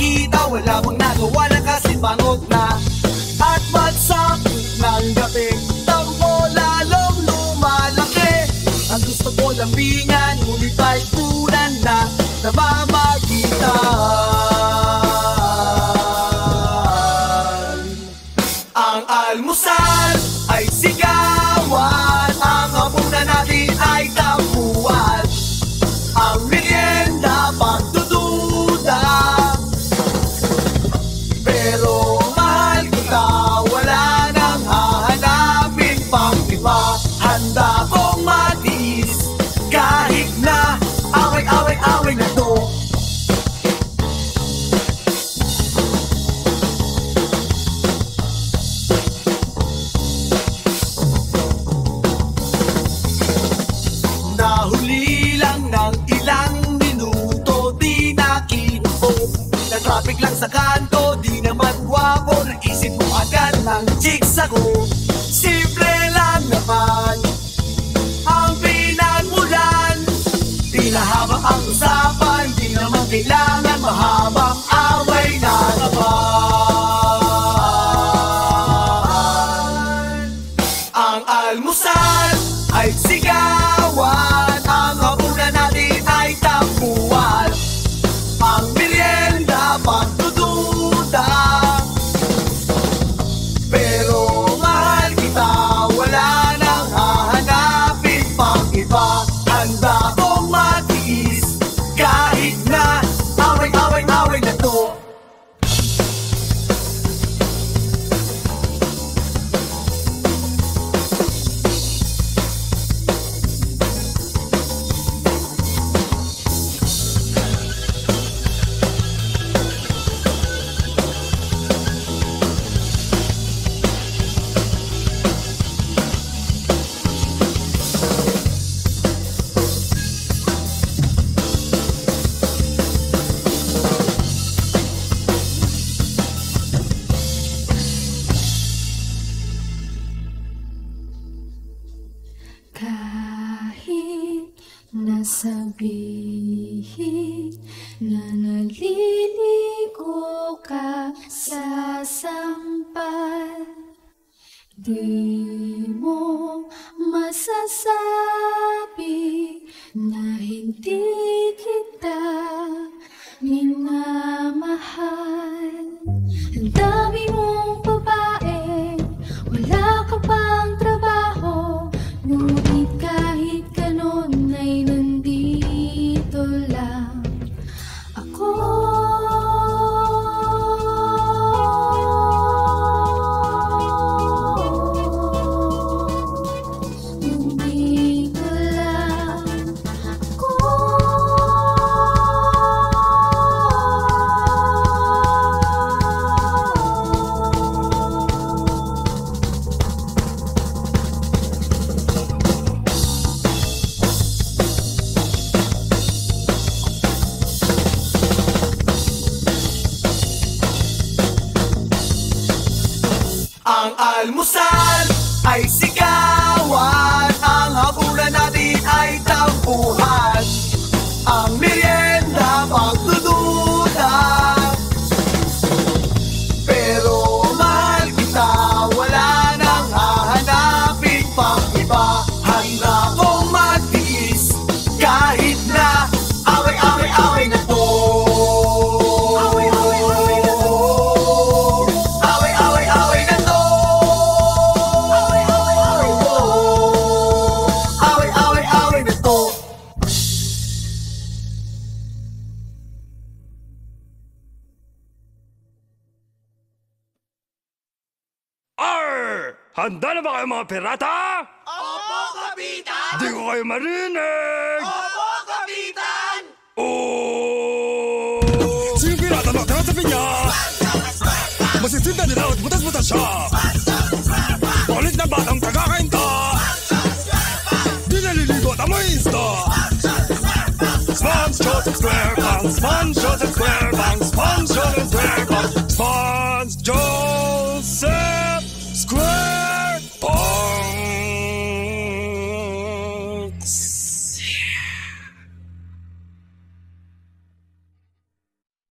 makita, wala bang nagawa na kasi bangot na. At magsapit ng gabi, tampo lalong lumalaki. Ang gusto ko lambingan, ngunit ay punan na namamagitan. Ang almusal ay sigawan, ang hapunan natin ay tampuan. Ang merienda pagdududa, pero mahal kita, wala nang hahanapin pang iba. Handa kong matiis kahit na away-away-away na to. Nahuli lang ng ilang minuto, di nakinupo. Na-traffic lang sa kanto, di naman gwapo. Naisip mo agad ng chicks ako. Simple lang naman ang pinagmulan. Di na haba ang usapan, di naman kailangan mahabang away na naman. Ang almusal ay sigawan, ang hapunan natin ay tampuan. Ang merienda pagdududa, pero mahal kita, wala nang hahanapin pang iba. Handa kong matiis kahit na away-away-away na to. Kahit nasabihin na naliligo ka sa sampal, di mo masasabi na hindi kita minamahal. Ang dami mong babae, wala ka pang trabaho, ngunit kahit ganon ay nandito lang ako. Nandito lang ako. Ang almusal ay sigawan, ang hapunan natin ay tampuhan. Ang merienda pagdududa, pero mahal kita, wala nang hahanapin pang iba. Handa kong matiis kahit na away-away-away na to. Handa na ba kayo mga pirata? Opo, Kapitan! Di ko kayo marinig! Opo, Kapitan! Oh! Sige pirata, magtara sa pinya! Masisinda nila at butas-butas siya! Kulit na batang tagakainta! Di naliligo at amoy isda! SpongeBob SquarePants, SpongeBob